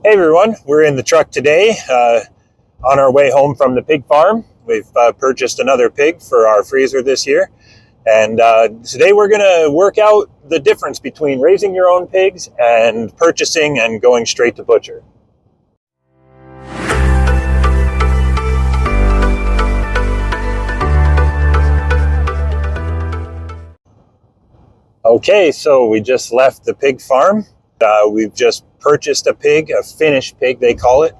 Hey everyone, we're in the truck today on our way home from the pig farm. We've purchased another pig for our freezer this year. And today we're going to work out the difference between raising your own pigs and purchasing and going straight to butcher. Okay, so we just left the pig farm. We've just purchased a pig, a finished pig they call it,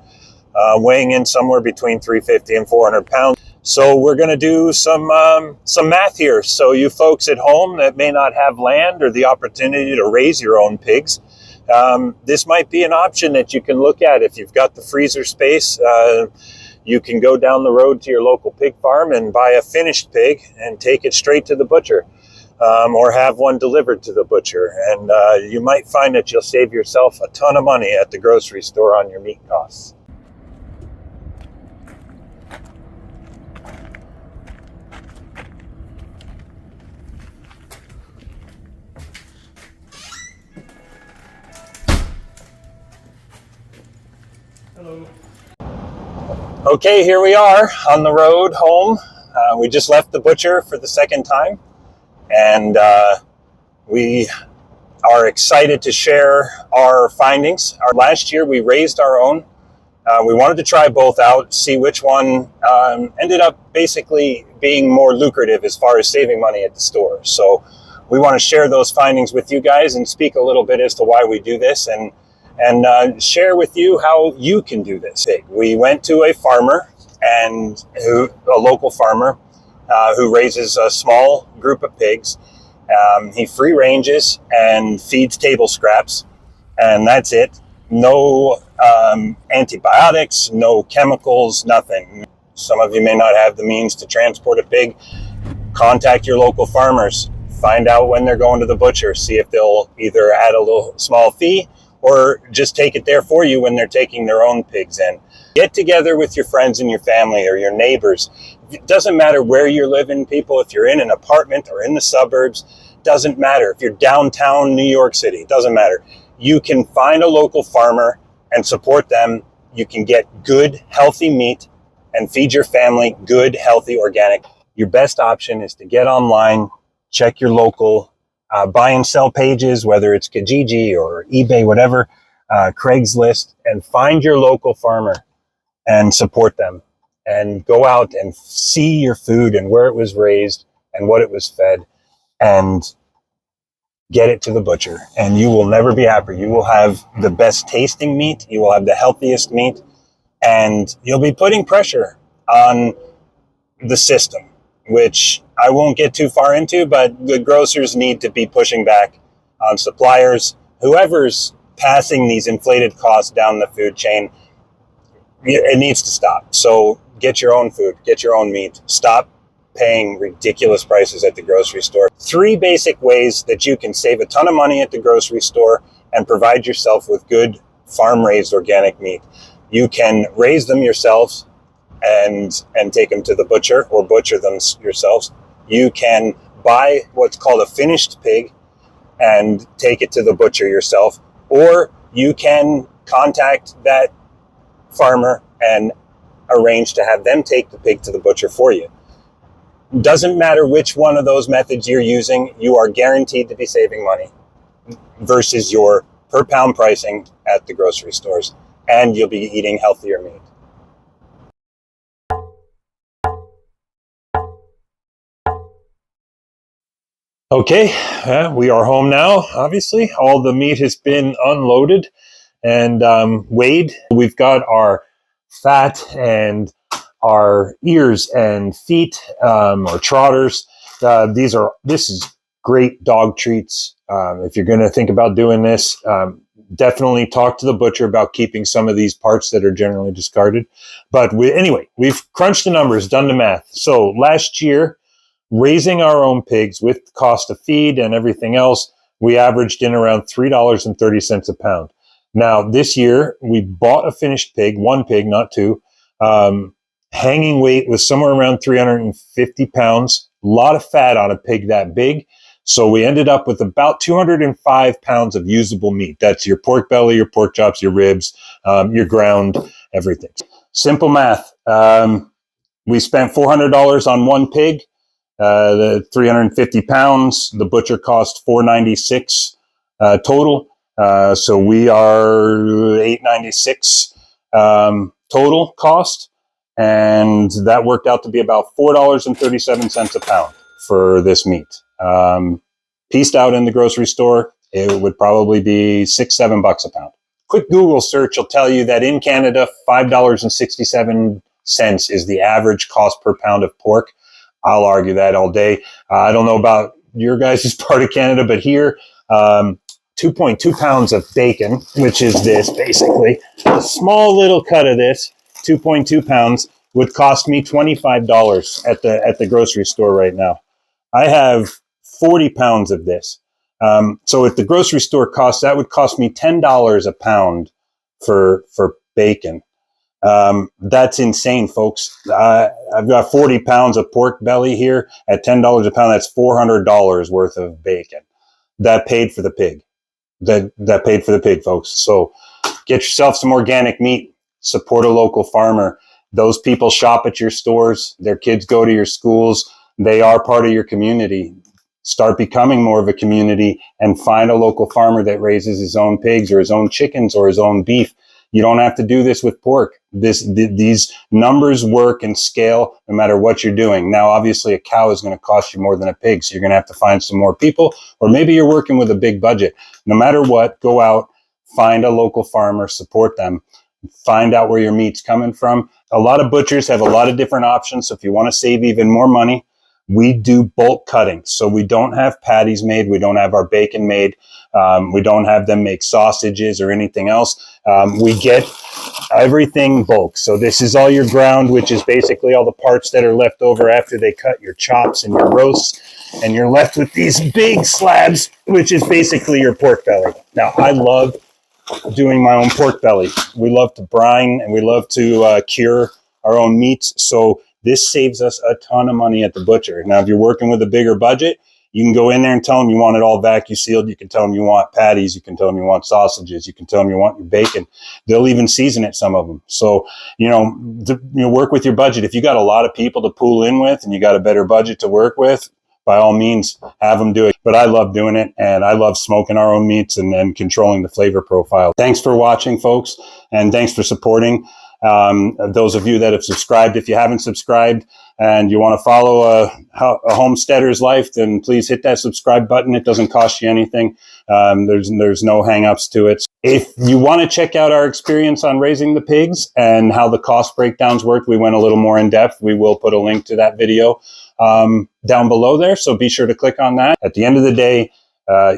weighing in somewhere between 350 and 400 pounds. So we're going to do some math here. So you folks at home that may not have land or the opportunity to raise your own pigs, this might be an option that you can look at. If you've got the freezer space, you can go down the road to your local pig farm and buy a finished pig and take it straight to the butcher. Or have one delivered to the butcher. And you might find that you'll save yourself a ton of money at the grocery store on your meat costs. Hello. Okay, here we are on the road home. We just left the butcher for the second time. And we are excited to share our findings. Last year we raised our own. We wanted to try both out, see which one ended up basically being more lucrative as far as saving money at the store. So we want to share those findings with you guys and speak a little bit as to why we do this and share with you how you can do this. We went to a farmer, a local farmer, who raises a small group of pigs. He free ranges and feeds table scraps, and that's it. No antibiotics, no chemicals, nothing. Some of you may not have the means to transport a pig. Contact your local farmers. Find out when they're going to the butcher. See if they'll either add a little small fee or just take it there for you when they're taking their own pigs in. Get together with your friends and your family or your neighbors. It doesn't matter where you're living, people. If you're in an apartment or in the suburbs, doesn't matter. If you're downtown New York City, doesn't matter. You can find a local farmer and support them. You can get good, healthy meat and feed your family good, healthy, organic. Your best option is to get online, check your local buy and sell pages, whether it's Kijiji or eBay, whatever, Craigslist, and find your local farmer and support them. And go out and see your food and where it was raised and what it was fed and get it to the butcher. And you will never be happy. You will have the best tasting meat. You will have the healthiest meat. And you'll be putting pressure on the system, which I won't get too far into, but the grocers need to be pushing back on suppliers. Whoever's passing these inflated costs down the food chain, it needs to stop. So get your own food, get your own meat. Stop paying ridiculous prices at the grocery store. 3 basic ways that you can save a ton of money at the grocery store and provide yourself with good farm-raised organic meat. You can raise them yourselves and take them to the butcher or butcher them yourselves. You can buy what's called a finished pig and take it to the butcher yourself, or you can contact that farmer and arrange to have them take the pig to the butcher for you. Doesn't matter which one of those methods you're using, you are guaranteed to be saving money versus your per pound pricing at the grocery stores, and you'll be eating healthier meat. Okay, we are home now, obviously. All the meat has been unloaded and weighed. We've got our fat and our ears and feet, or trotters. This is great dog treats. If you're going to think about doing this, definitely talk to the butcher about keeping some of these parts that are generally discarded. But anyway, we've crunched the numbers, done the math. So last year, raising our own pigs with the cost of feed and everything else, we averaged in around $3.30 a pound. Now, this year, we bought a finished pig, 1 pig, not 2. Hanging weight was somewhere around 350 pounds. A lot of fat on a pig that big. So we ended up with about 205 pounds of usable meat. That's your pork belly, your pork chops, your ribs, your ground, everything. Simple math. We spent $400 on one pig, the 350 pounds. The butcher cost $496 total. So we are $896 total cost. And that worked out to be about $4.37 a pound for this meat. Pieced out in the grocery store, it would probably be $6-7 a pound. Quick Google search will tell you that in Canada, $5.67 is the average cost per pound of pork. I'll argue that all day. I don't know about your guys' part of Canada, but here, 2.2 pounds of bacon, which is this basically, a small little cut of this, 2.2 pounds, would cost me $25 at the grocery store right now. I have 40 pounds of this. So at the grocery store cost, that would cost me $10 a pound for bacon. That's insane, folks. I've got 40 pounds of pork belly here at $10 a pound. That's $400 worth of bacon. That paid for the pig. That paid for the pig, folks. So get yourself some organic meat. Support a local farmer. Those people shop at your stores. Their kids go to your schools. They are part of your community. Start becoming more of a community and find a local farmer that raises his own pigs or his own chickens or his own beef. You don't have to do this with pork. These numbers work and scale no matter what you're doing. Now, obviously, a cow is going to cost you more than a pig, so you're going to have to find some more people, or maybe you're working with a big budget. No matter what, go out, find a local farmer, support them, find out where your meat's coming from. A lot of butchers have a lot of different options, so if you want to save even more money, we do bulk cutting. So we don't have patties made. We don't have our bacon made. We don't have them make sausages or anything else. We get everything bulk. So this is all your ground, which is basically all the parts that are left over after they cut your chops and your roasts. And you're left with these big slabs, which is basically your pork belly. Now, I love doing my own pork belly. We love to brine and we love to cure our own meats. So this saves us a ton of money at the butcher. Now, if you're working with a bigger budget, you can go in there and tell them you want it all vacuum sealed. You can tell them you want patties. You can tell them you want sausages. You can tell them you want your bacon. They'll even season it, some of them. So, work with your budget. If you got a lot of people to pool in with and you got a better budget to work with, by all means, have them do it. But I love doing it, and I love smoking our own meats and controlling the flavor profile. Thanks for watching, folks, and thanks for supporting. Those of you that have subscribed, if you haven't subscribed and you want to follow a homesteader's life, then please hit that subscribe button. It doesn't cost you anything. There's no hang-ups to it. If you want to check out our experience on raising the pigs and how the cost breakdowns work, we went a little more in depth. We will put a link to that video down below there, so be sure to click on that. At the end of the day,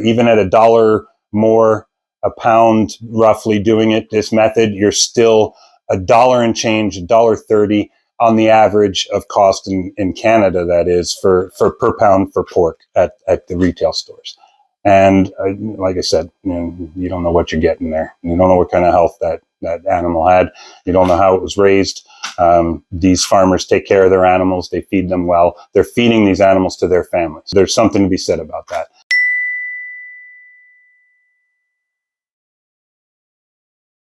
even at $1 more a pound roughly doing it this method, you're still $1 and change, $1.30 on the average of cost in Canada, that is, for per pound for pork at the retail stores. And like I said, you don't know what you're getting there. You don't know what kind of health that animal had. You don't know how it was raised. These farmers take care of their animals. They feed them well. They're feeding these animals to their families. There's something to be said about that.